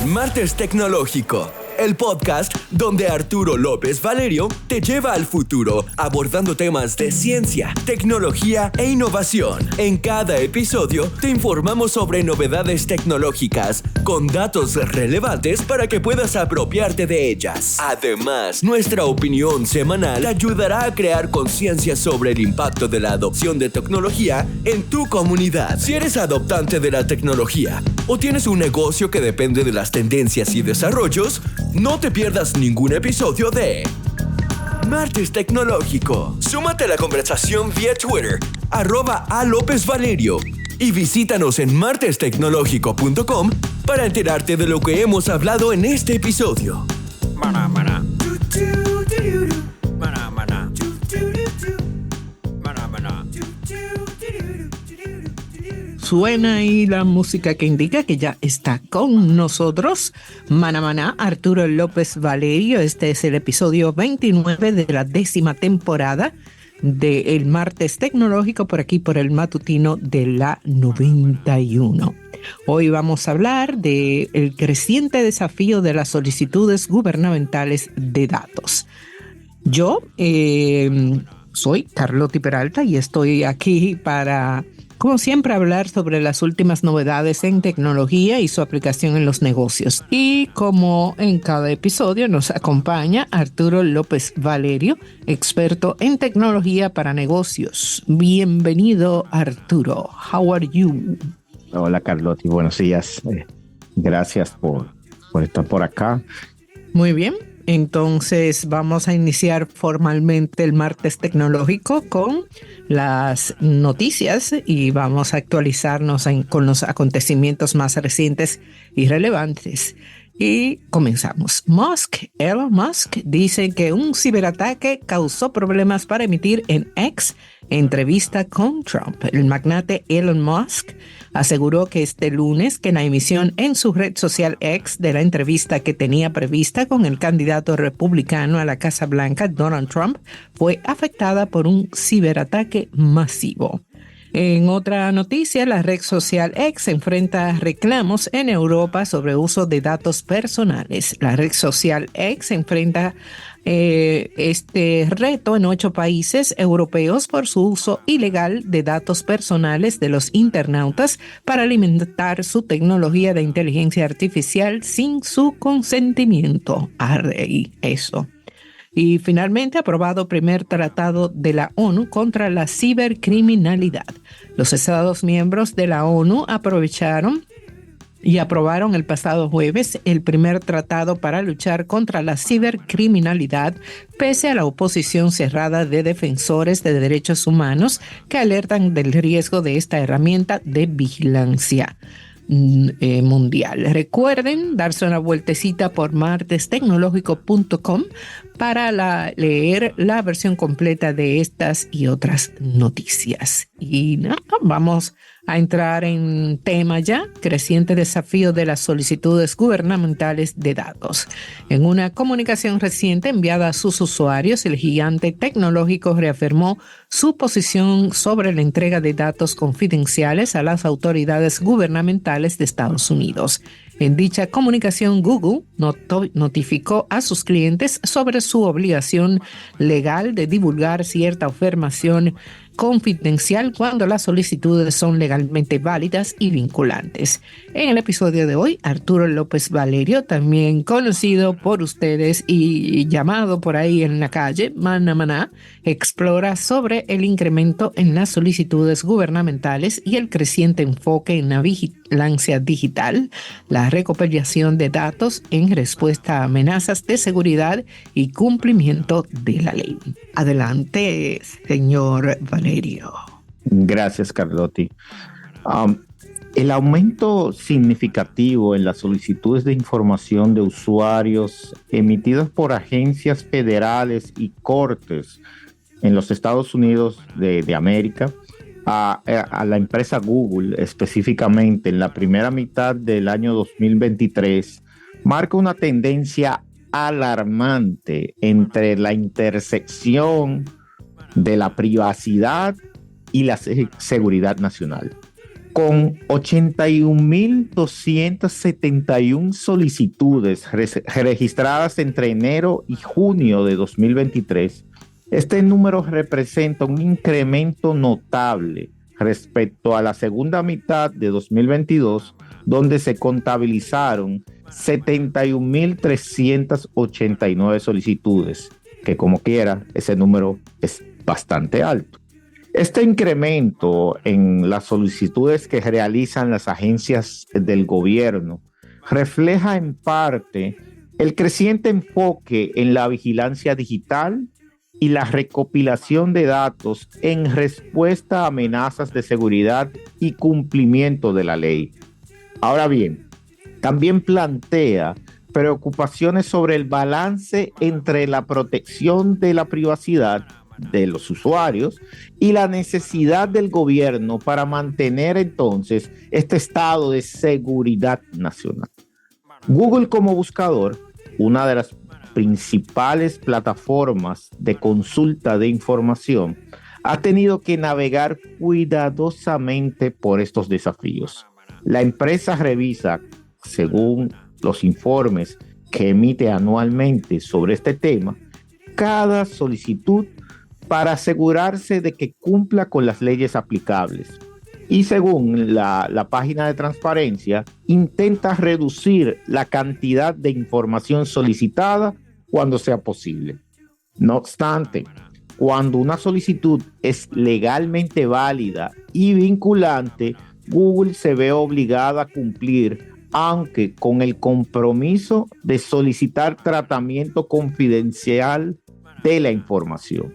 Martes Tecnológico, el podcast donde Arturo López Valerio te lleva al futuro abordando temas de ciencia, tecnología e innovación. En cada episodio te informamos sobre novedades tecnológicas con datos relevantes para que puedas apropiarte de ellas. Además, nuestra opinión semanal te ayudará a crear conciencia sobre el impacto de la adopción de tecnología en tu comunidad. Si eres adoptante de la tecnología o tienes un negocio que depende de las tendencias y desarrollos, no te pierdas ningún episodio de Martes Tecnológico. Súmate a la conversación vía Twitter, @alopezvalerio, y visítanos en martestecnológico.com para enterarte de lo que hemos hablado en este episodio. Maná, maná. Suena ahí la música que indica que ya está con nosotros Maná Maná, Arturo López Valerio. Este es el episodio 29 de la 10ª temporada de El Martes Tecnológico, por aquí por el matutino de la 91. Hoy vamos a hablar del creciente desafío de las solicitudes gubernamentales de datos. Yo soy Carlotti Peralta y estoy aquí para, como siempre, hablar sobre las últimas novedades en tecnología y su aplicación en los negocios. Y como en cada episodio nos acompaña Arturo López Valerio, experto en tecnología para negocios. Bienvenido, Arturo. How are you? Hola, Carlotti. Buenos días. Gracias por estar por acá. Muy bien. Entonces vamos a iniciar formalmente el Martes Tecnológico con las noticias y vamos a actualizarnos con los acontecimientos más recientes y relevantes. Y comenzamos. Elon Musk dice que un ciberataque causó problemas para emitir en X entrevista con Trump. El magnate Elon Musk aseguró que este lunes que la emisión en su red social X de la entrevista que tenía prevista con el candidato republicano a la Casa Blanca, Donald Trump, fue afectada por un ciberataque masivo. En otra noticia, la red social X enfrenta reclamos en Europa sobre uso de datos personales. La red social X enfrenta este reto en 8 países europeos por su uso ilegal de datos personales de los internautas para alimentar su tecnología de inteligencia artificial sin su consentimiento. Eso. Y finalmente, aprobado primer tratado de la ONU contra la cibercriminalidad. Los Estados miembros de la ONU aprovecharon y aprobaron el pasado jueves el primer tratado para luchar contra la cibercriminalidad, pese a la oposición cerrada de defensores de derechos humanos que alertan del riesgo de esta herramienta de vigilancia mundial. Recuerden darse una vueltecita por martestecnologico.com para leer la versión completa de estas y otras noticias. Y vamos a entrar en tema ya, creciente desafío de las solicitudes gubernamentales de datos. En una comunicación reciente enviada a sus usuarios, el gigante tecnológico reafirmó su posición sobre la entrega de datos confidenciales a las autoridades gubernamentales de Estados Unidos. En dicha comunicación, Google notificó a sus clientes sobre su obligación legal de divulgar cierta información confidencial cuando las solicitudes son legalmente válidas y vinculantes. En el episodio de hoy, Arturo López Valerio, también conocido por ustedes y llamado por ahí en la calle Maná Maná, explora sobre el incremento en las solicitudes gubernamentales y el creciente enfoque en la vigilancia digital, la recopilación de datos en respuesta a amenazas de seguridad y cumplimiento de la ley. Adelante, señor Valerio. Gracias, Carlotti. El aumento significativo en las solicitudes de información de usuarios emitidas por agencias federales y cortes en los Estados Unidos de América a la empresa Google, específicamente en la primera mitad del año 2023, marca una tendencia alarmante entre la intersección de la privacidad y la seguridad nacional. Con 81.271 solicitudes registradas entre enero y junio de 2023, este número representa un incremento notable respecto a la segunda mitad de 2022, donde se contabilizaron 71.389 solicitudes, que como quiera, ese número es bastante alto. Este incremento en las solicitudes que realizan las agencias del gobierno refleja en parte el creciente enfoque en la vigilancia digital y la recopilación de datos en respuesta a amenazas de seguridad y cumplimiento de la ley. Ahora bien, también plantea preocupaciones sobre el balance entre la protección de la privacidad de los usuarios y la necesidad del gobierno para mantener entonces este estado de seguridad nacional. Google como buscador, una de las principales plataformas de consulta de información, ha tenido que navegar cuidadosamente por estos desafíos. La empresa revisa, según los informes que emite anualmente sobre este tema, cada solicitud para asegurarse de que cumpla con las leyes aplicables. Y según la página de transparencia, intenta reducir la cantidad de información solicitada cuando sea posible. No obstante, cuando una solicitud es legalmente válida y vinculante, Google se ve obligada a cumplir, aunque con el compromiso de solicitar tratamiento confidencial de la información.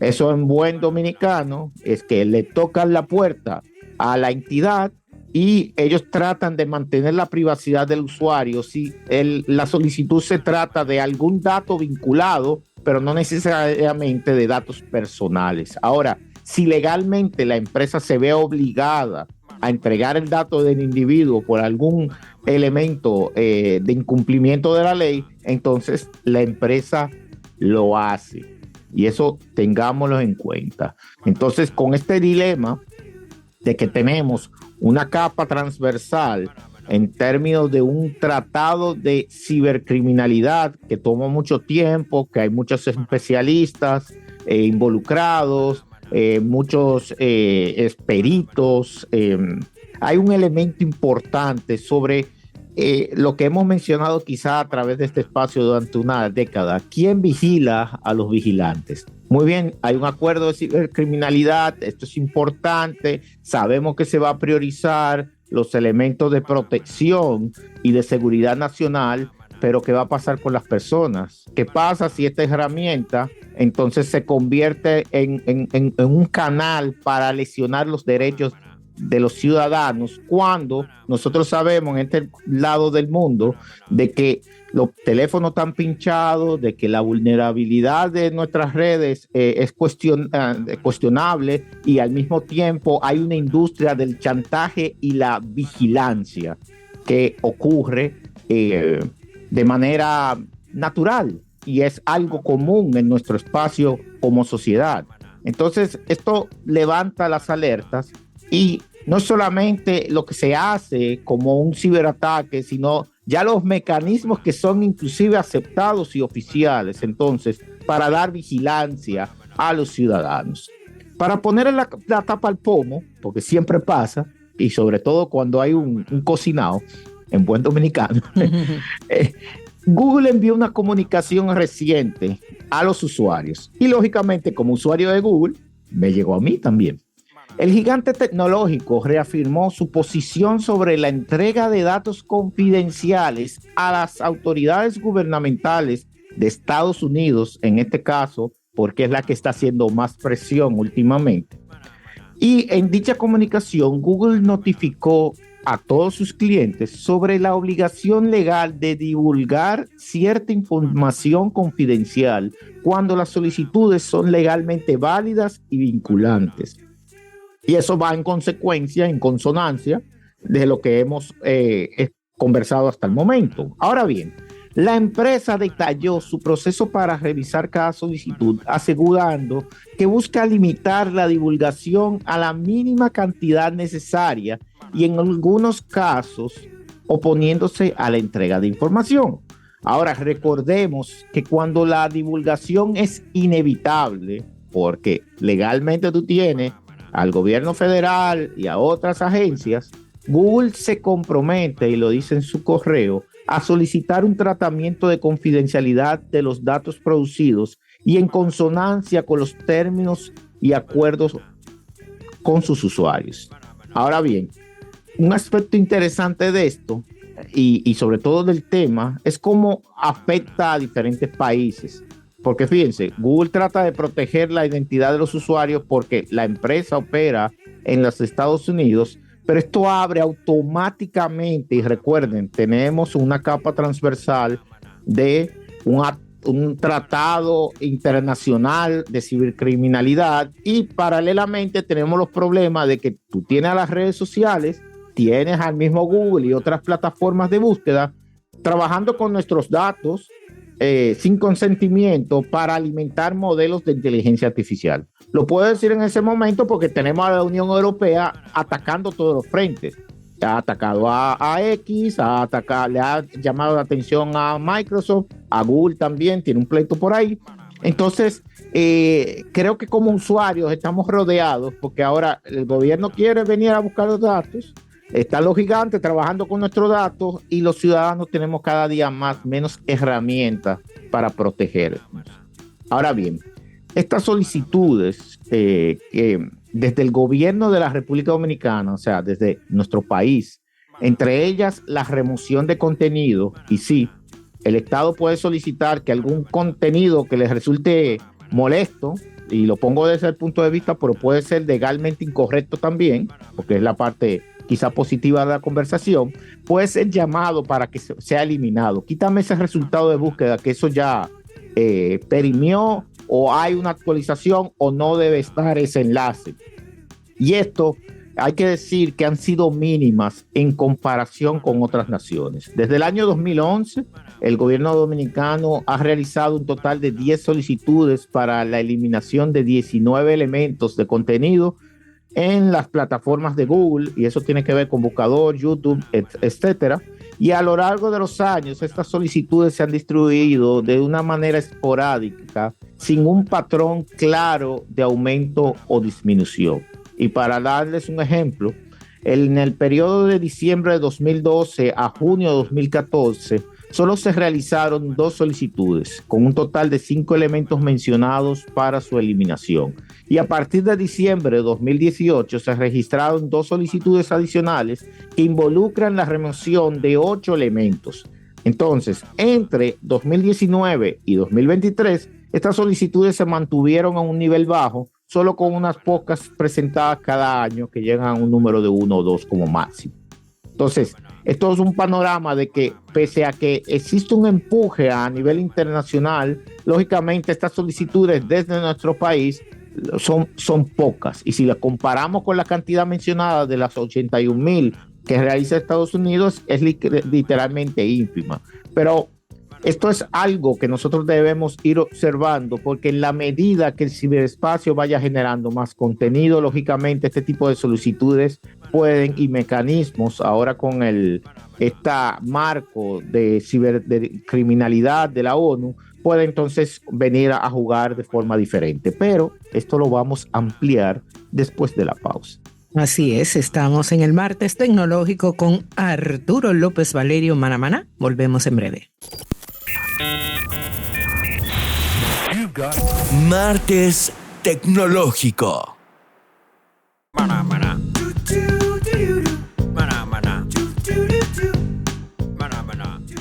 Eso en buen dominicano es que le tocan la puerta a la entidad y ellos tratan de mantener la privacidad del usuario si la solicitud se trata de algún dato vinculado, pero no necesariamente de datos personales. Ahora, si legalmente la empresa se ve obligada a entregar el dato del individuo por algún elemento de incumplimiento de la ley, entonces la empresa lo hace. Y eso tengámoslo en cuenta. Entonces, con este dilema de que tenemos una capa transversal en términos de un tratado de cibercriminalidad que toma mucho tiempo, que hay muchos especialistas involucrados, muchos peritos, hay un elemento importante sobre lo que hemos mencionado quizá a través de este espacio durante una década. ¿Quién vigila a los vigilantes? Muy bien, hay un acuerdo de cibercriminalidad, esto es importante, sabemos que se va a priorizar los elementos de protección y de seguridad nacional, pero ¿qué va a pasar con las personas? ¿Qué pasa si esta herramienta entonces se convierte en un canal para lesionar los derechos de los ciudadanos, cuando nosotros sabemos en este lado del mundo de que los teléfonos están pinchados, de que la vulnerabilidad de nuestras redes es cuestionable, y al mismo tiempo hay una industria del chantaje y la vigilancia que ocurre de manera natural y es algo común en nuestro espacio como sociedad. Entonces, esto levanta las alertas. Y no solamente lo que se hace como un ciberataque, sino ya los mecanismos que son inclusive aceptados y oficiales, entonces, para dar vigilancia a los ciudadanos. Para poner la tapa al pomo, porque siempre pasa, y sobre todo cuando hay un cocinado, en buen dominicano, Google envió una comunicación reciente a los usuarios. Y lógicamente, como usuario de Google, me llegó a mí también. El gigante tecnológico reafirmó su posición sobre la entrega de datos confidenciales a las autoridades gubernamentales de Estados Unidos, en este caso, porque es la que está haciendo más presión últimamente. Y en dicha comunicación, Google notificó a todos sus clientes sobre la obligación legal de divulgar cierta información confidencial cuando las solicitudes son legalmente válidas y vinculantes. Y eso va en consecuencia, en consonancia de lo que hemos conversado hasta el momento. Ahora bien, La empresa detalló su proceso para revisar cada solicitud, asegurando que busca limitar la divulgación a la mínima cantidad necesaria y en algunos casos oponiéndose a la entrega de información. Ahora, recordemos que cuando la divulgación es inevitable, porque legalmente tú tienes al gobierno federal y a otras agencias, Google se compromete, y lo dice en su correo, a solicitar un tratamiento de confidencialidad de los datos producidos y en consonancia con los términos y acuerdos con sus usuarios. Ahora bien, un aspecto interesante de esto y sobre todo del tema es cómo afecta a diferentes países. Porque fíjense, Google trata de proteger la identidad de los usuarios porque la empresa opera en los Estados Unidos, pero esto abre automáticamente, y recuerden, tenemos una capa transversal de un tratado internacional de cibercriminalidad y paralelamente tenemos los problemas de que tú tienes a las redes sociales, tienes al mismo Google y otras plataformas de búsqueda trabajando con nuestros datos sin consentimiento para alimentar modelos de inteligencia artificial. Lo puedo decir en ese momento porque tenemos a la Unión Europea atacando todos los frentes. Ha atacado a X, le ha llamado la atención a Microsoft, a Google también, tiene un pleito por ahí. Entonces, creo que como usuarios estamos rodeados porque ahora el gobierno quiere venir a buscar los datos, están los gigantes trabajando con nuestros datos y los ciudadanos tenemos cada día menos herramientas para protegernos. Ahora bien, estas solicitudes que desde el gobierno de la República Dominicana, o sea, desde nuestro país, entre ellas la remoción de contenido, y sí, el Estado puede solicitar que algún contenido que les resulte molesto, y lo pongo desde el punto de vista, pero puede ser legalmente incorrecto también, porque es la parte quizá positiva de la conversación, puede ser llamado para que sea eliminado. Quítame ese resultado de búsqueda, que eso ya perimió, o hay una actualización, o no debe estar ese enlace. Y esto hay que decir que han sido mínimas en comparación con otras naciones. Desde el año 2011, el gobierno dominicano ha realizado un total de 10 solicitudes para la eliminación de 19 elementos de contenido en las plataformas de Google, y eso tiene que ver con buscador, YouTube, etcétera. Y a lo largo de los años, estas solicitudes se han distribuido de una manera esporádica, sin un patrón claro de aumento o disminución. Y para darles un ejemplo, en el periodo de diciembre de 2012 a junio de 2014, solo se realizaron 2 solicitudes, con un total de 5 elementos mencionados para su eliminación. Y a partir de diciembre de 2018 se registraron 2 solicitudes adicionales que involucran la remoción de 8 elementos. Entonces, entre 2019 y 2023, estas solicitudes se mantuvieron a un nivel bajo, solo con unas pocas presentadas cada año que llegan a un número de 1 o 2 como máximo. Entonces, esto es un panorama de que pese a que existe un empuje a nivel internacional, lógicamente estas solicitudes desde nuestro país son pocas. Y si las comparamos con la cantidad mencionada de las 81,000 que realiza Estados Unidos, es literalmente ínfima. Pero esto es algo que nosotros debemos ir observando, porque en la medida que el ciberespacio vaya generando más contenido, lógicamente este tipo de solicitudes pueden, y mecanismos ahora con este marco de cibercriminalidad de la ONU, puede entonces venir a jugar de forma diferente. Pero esto lo vamos a ampliar después de la pausa. Así es, estamos en el martes tecnológico con Arturo López Valerio Manamana. Volvemos en breve. Martes tecnológico.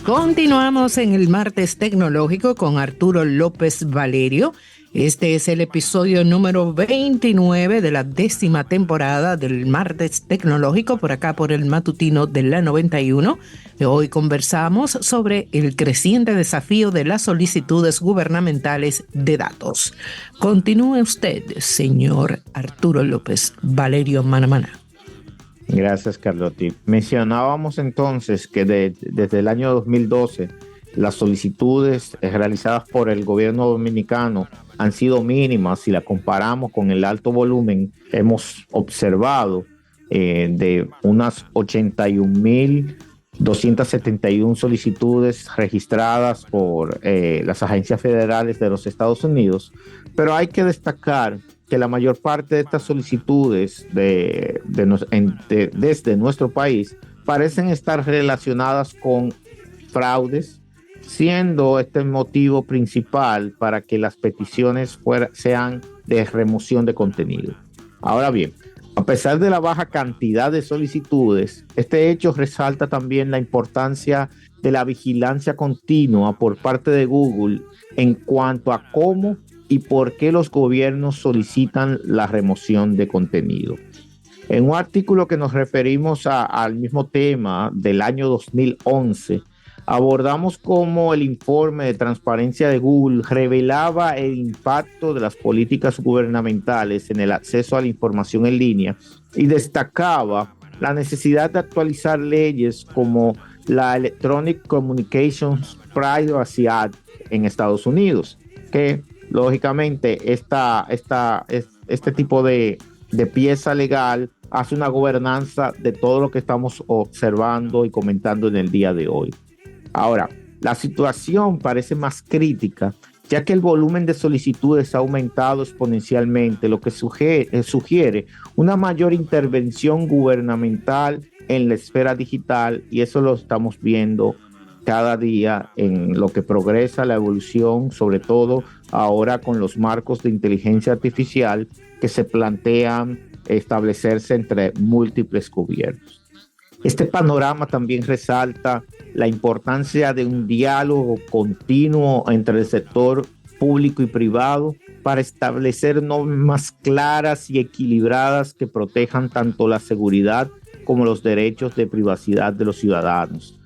Continuamos en el martes tecnológico con Arturo López Valerio. Este es el episodio número 29 de la 10ª temporada del martes tecnológico, por acá por el matutino de la 91. Hoy conversamos sobre el creciente desafío de las solicitudes gubernamentales de datos. Continúe usted, señor Arturo López Valerio Manamana. Gracias, Carlotti. Mencionábamos entonces que desde el año 2012 las solicitudes realizadas por el gobierno dominicano han sido mínimas si la comparamos con el alto volumen que hemos observado de unas 81.271 solicitudes registradas por las agencias federales de los Estados Unidos. Pero hay que destacar que la mayor parte de estas solicitudes desde nuestro país parecen estar relacionadas con fraudes, siendo este el motivo principal para que las peticiones sean de remoción de contenido. Ahora bien, a pesar de la baja cantidad de solicitudes, este hecho resalta también la importancia de la vigilancia continua por parte de Google en cuanto a cómo y por qué los gobiernos solicitan la remoción de contenido. En un artículo que nos referimos al mismo tema del año 2011, abordamos cómo el informe de transparencia de Google revelaba el impacto de las políticas gubernamentales en el acceso a la información en línea y destacaba la necesidad de actualizar leyes como la Electronic Communications Privacy Act en Estados Unidos, que lógicamente este tipo de pieza legal hace una gobernanza de todo lo que estamos observando y comentando en el día de hoy. Ahora, la situación parece más crítica, ya que el volumen de solicitudes ha aumentado exponencialmente, lo que sugiere una mayor intervención gubernamental en la esfera digital, y eso lo estamos viendo cada día en lo que progresa la evolución, sobre todo ahora con los marcos de inteligencia artificial que se plantean establecerse entre múltiples gobiernos. Este panorama también resalta la importancia de un diálogo continuo entre el sector público y privado para establecer normas claras y equilibradas que protejan tanto la seguridad como los derechos de privacidad de los ciudadanos.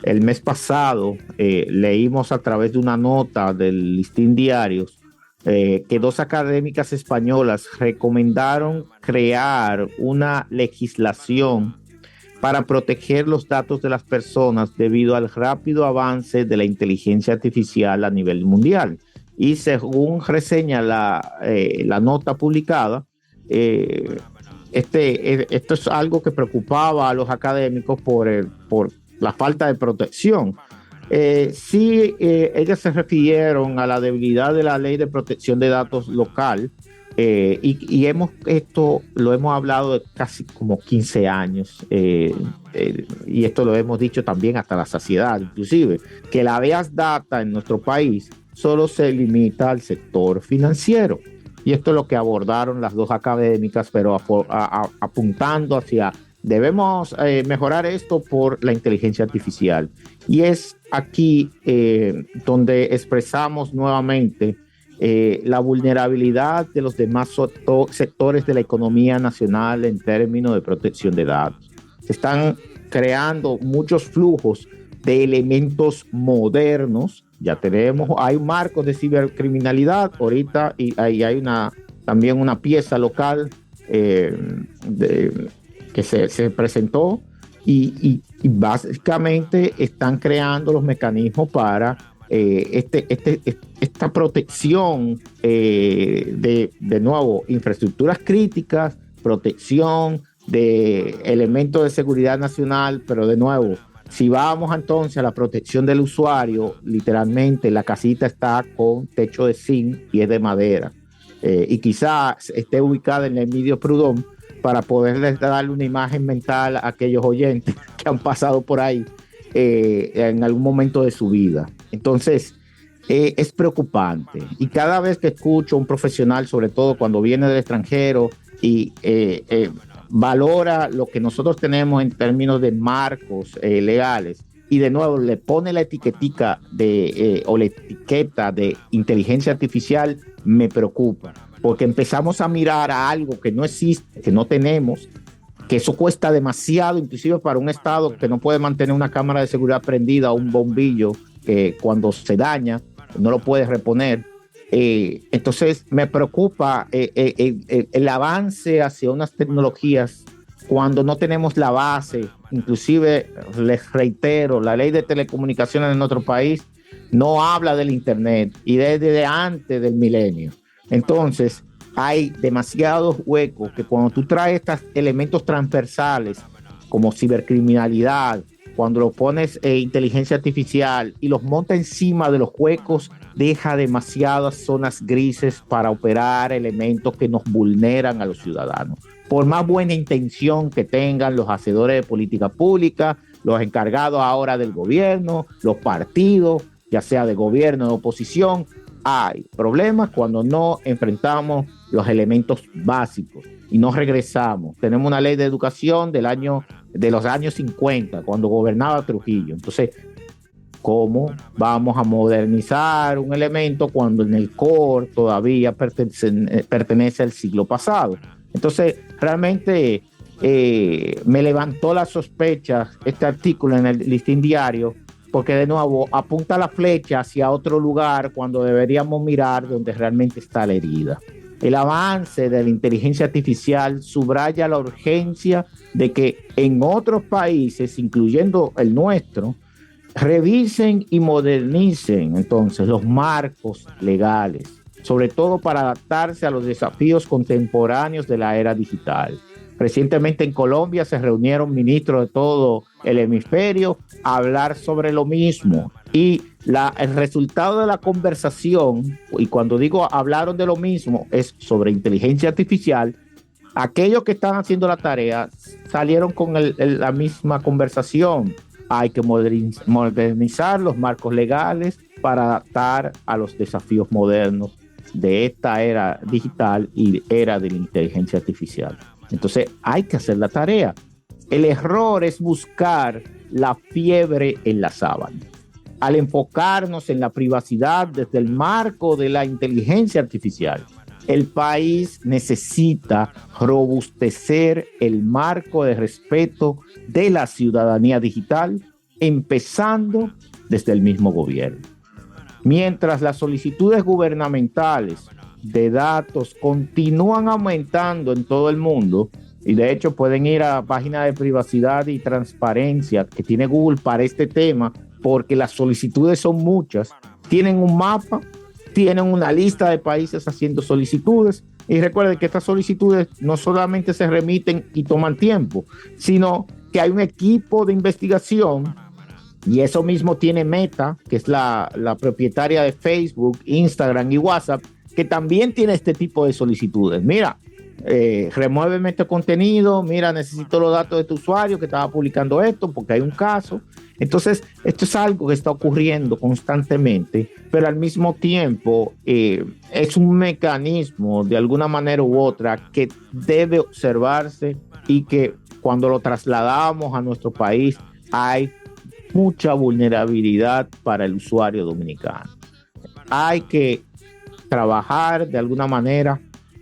El mes pasado leímos a través de una nota del Listín Diarios que 2 académicas españolas recomendaron crear una legislación para proteger los datos de las personas debido al rápido avance de la inteligencia artificial a nivel mundial. Y según reseña la nota publicada, esto es algo que preocupaba a los académicos por la falta de protección. Ellas se refirieron a la debilidad de la ley de protección de datos local, y esto lo hemos hablado de casi como 15 años, y esto lo hemos dicho también hasta la saciedad, inclusive, que la habeas data en nuestro país solo se limita al sector financiero. Y esto es lo que abordaron las 2 académicas, pero apuntando hacia debemos mejorar esto por la inteligencia artificial. Y es aquí donde expresamos nuevamente la vulnerabilidad de los demás sectores de la economía nacional en términos de protección de datos. Se están creando muchos flujos de elementos modernos. Ya hay marcos de cibercriminalidad ahorita, y ahí hay también una pieza local que se presentó, y básicamente están creando los mecanismos para esta protección de nuevo, infraestructuras críticas, protección de elementos de seguridad nacional, pero de nuevo, si vamos entonces a la protección del usuario, literalmente la casita está con techo de zinc y es de madera, y quizás esté ubicada en el Emilio Prudhomme para poderles darle una imagen mental a aquellos oyentes que han pasado por ahí en algún momento de su vida. Entonces, es preocupante, y cada vez que escucho a un profesional, sobre todo cuando viene del extranjero y valora lo que nosotros tenemos en términos de marcos legales, y de nuevo le pone la etiquetica o la etiqueta de inteligencia artificial, me preocupa, porque empezamos a mirar a algo que no existe, que no tenemos, que eso cuesta demasiado, inclusive para un estado que no puede mantener una cámara de seguridad prendida o un bombillo que cuando se daña no lo puede reponer. Entonces me preocupa el avance hacia unas tecnologías cuando no tenemos la base. Inclusive, les reitero, la ley de telecomunicaciones en nuestro país no habla del Internet y desde antes del milenio. Entonces, hay demasiados huecos que cuando tú traes estos elementos transversales como cibercriminalidad, cuando lo pones inteligencia artificial y los monta encima de los huecos, deja demasiadas zonas grises para operar elementos que nos vulneran a los ciudadanos. Por más buena intención que tengan los hacedores de política pública, los encargados ahora del gobierno, los partidos, ya sea de gobierno o de oposición, hay problemas cuando no enfrentamos los elementos básicos y no regresamos. Tenemos una ley de educación de los años 50, cuando gobernaba Trujillo. Entonces, ¿cómo vamos a modernizar un elemento cuando en el core todavía pertenece al siglo pasado? Entonces, realmente me levantó la sospecha este artículo en el Listín Diario, porque de nuevo apunta la flecha hacia otro lugar cuando deberíamos mirar donde realmente está la herida. El avance de la inteligencia artificial subraya la urgencia de que en otros países, incluyendo el nuestro, revisen y modernicen entonces los marcos legales, sobre todo para adaptarse a los desafíos contemporáneos de la era digital. Recientemente en Colombia se reunieron ministros de todo el hemisferio a hablar sobre lo mismo. Y el resultado de la conversación, y cuando digo hablaron de lo mismo, es sobre inteligencia artificial. Aquellos que están haciendo la tarea salieron con la misma conversación. Hay que modernizar los marcos legales para adaptar a los desafíos modernos de esta era digital y era de la inteligencia artificial. Entonces hay que hacer la tarea. El error es buscar la fiebre en la sábana. Al enfocarnos en la privacidad desde el marco de la inteligencia artificial, el país necesita robustecer el marco de respeto de la ciudadanía digital, empezando desde el mismo gobierno. Mientras las solicitudes gubernamentales de datos continúan aumentando en todo el mundo, y de hecho pueden ir a la página de privacidad y transparencia que tiene Google para este tema, porque las solicitudes son muchas. Tienen un mapa, tienen una lista de países haciendo solicitudes, y recuerden que estas solicitudes no solamente se remiten y toman tiempo, sino que hay un equipo de investigación, y eso mismo tiene Meta, que es la propietaria de Facebook, Instagram y WhatsApp, que también tiene este tipo de solicitudes. Mira, remuéveme este contenido, mira, necesito los datos de tu usuario que estaba publicando esto porque hay un caso. Entonces, esto es algo que está ocurriendo constantemente, pero al mismo tiempo es un mecanismo de alguna manera u otra que debe observarse y que cuando lo trasladamos a nuestro país hay mucha vulnerabilidad para el usuario dominicano. Hay que trabajar de alguna manera,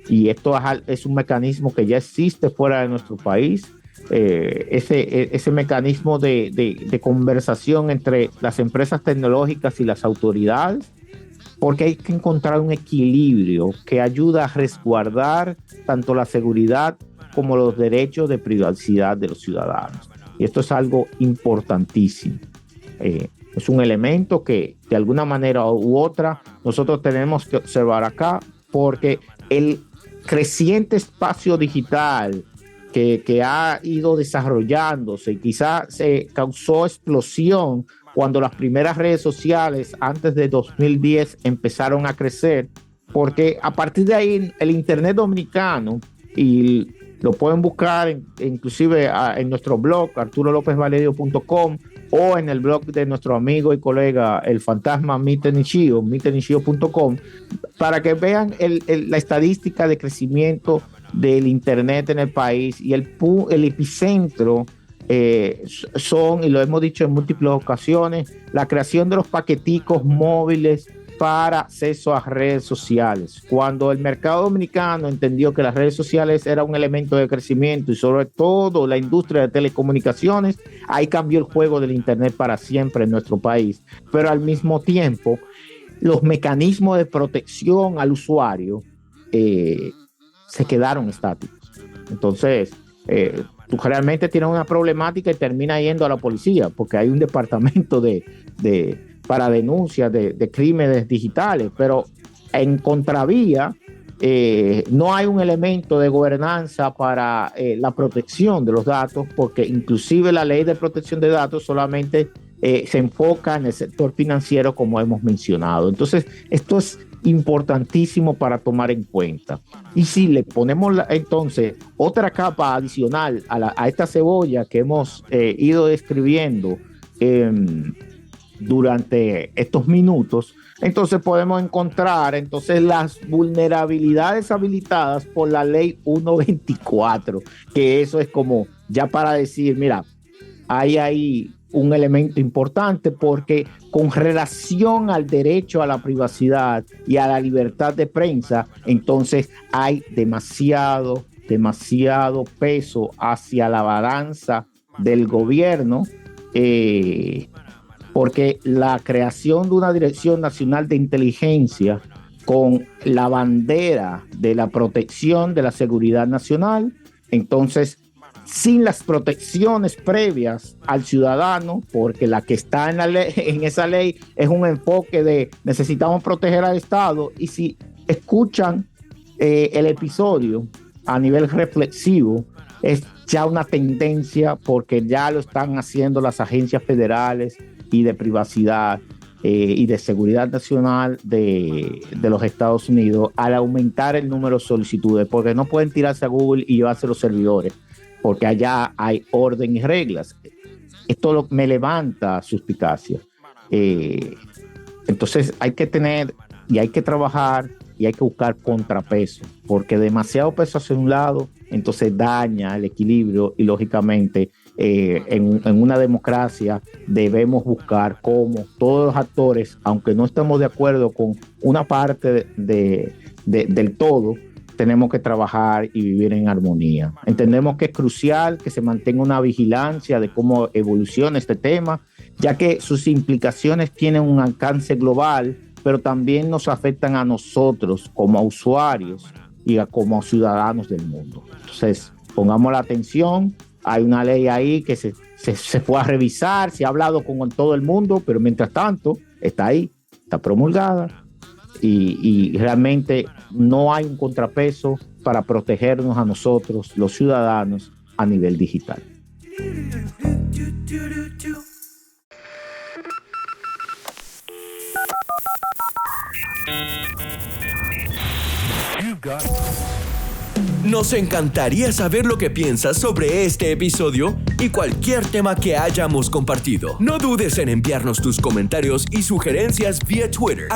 y esto es un mecanismo que ya existe fuera de nuestro país, ese mecanismo de conversación entre las empresas tecnológicas y las autoridades, porque hay que encontrar un equilibrio que ayuda a resguardar tanto la seguridad como los derechos de privacidad de los ciudadanos. Y esto es algo importantísimo. Es un elemento que de alguna manera u otra nosotros tenemos que observar acá, porque el creciente espacio digital que ha ido desarrollándose y quizás se causó explosión cuando las primeras redes sociales antes de 2010 empezaron a crecer, porque a partir de ahí el Internet dominicano, y lo pueden buscar inclusive en nuestro blog arturolopezvalerio.com o en el blog de nuestro amigo y colega el fantasma mitenichio.com, para que vean la estadística de crecimiento del Internet en el país. Y el epicentro son, y lo hemos dicho en múltiples ocasiones, la creación de los paqueticos móviles para acceso a redes sociales. Cuando el mercado dominicano entendió que las redes sociales era un elemento de crecimiento y sobre todo la industria de telecomunicaciones, ahí cambió el juego del Internet para siempre en nuestro país. Pero al mismo tiempo, los mecanismos de protección al usuario se quedaron estáticos. Entonces, Tú realmente tienes una problemática y terminas yendo a la policía, porque hay un departamento para denuncias de crímenes digitales, pero en contravía no hay un elemento de gobernanza para la protección de los datos, porque inclusive la ley de protección de datos solamente se enfoca en el sector financiero, como hemos mencionado. Entonces, esto es importantísimo para tomar en cuenta. Y si le ponemos entonces otra capa adicional a esta cebolla que hemos ido describiendo durante estos minutos, entonces podemos encontrar las vulnerabilidades habilitadas por la ley 124, que eso es como ya para decir, mira, hay ahí un elemento importante, porque con relación al derecho a la privacidad y a la libertad de prensa, entonces hay demasiado peso hacia la balanza del gobierno, porque la creación de una Dirección Nacional de Inteligencia con la bandera de la protección de la seguridad nacional, entonces sin las protecciones previas al ciudadano, porque la que está en esa ley es un enfoque de necesitamos proteger al Estado, y si escuchan el episodio a nivel reflexivo, es ya una tendencia, porque ya lo están haciendo las agencias federales y de privacidad y de seguridad nacional de los Estados Unidos, al aumentar el número de solicitudes, porque no pueden tirarse a Google y llevarse los servidores, porque allá hay orden y reglas. Esto me levanta suspicacia. Entonces hay que tener y hay que trabajar y hay que buscar contrapeso, porque demasiado peso hacia un lado entonces daña el equilibrio, y lógicamente en una democracia debemos buscar cómo todos los actores, aunque no estemos de acuerdo con una parte del todo, tenemos que trabajar y vivir en armonía. Entendemos que es crucial que se mantenga una vigilancia de cómo evoluciona este tema, ya que sus implicaciones tienen un alcance global, pero también nos afectan a nosotros como usuarios y como ciudadanos del mundo. Entonces, pongamos la atención. Hay una ley ahí que se fue a revisar, se ha hablado con todo el mundo, pero mientras tanto está ahí, está promulgada, y realmente no hay un contrapeso para protegernos a nosotros, los ciudadanos, a nivel digital. Nos encantaría saber lo que piensas sobre este episodio y cualquier tema que hayamos compartido. No dudes en enviarnos tus comentarios y sugerencias vía Twitter,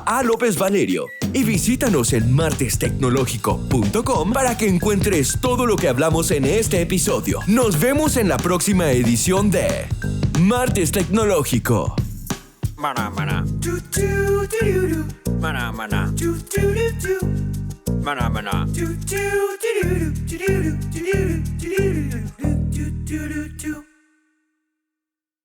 @alopezvalerio, y visítanos en martestecnologico.com para que encuentres todo lo que hablamos en este episodio. Nos vemos en la próxima edición de Martes Tecnológico. Mana, mana. Mana, mana. Mana, mana.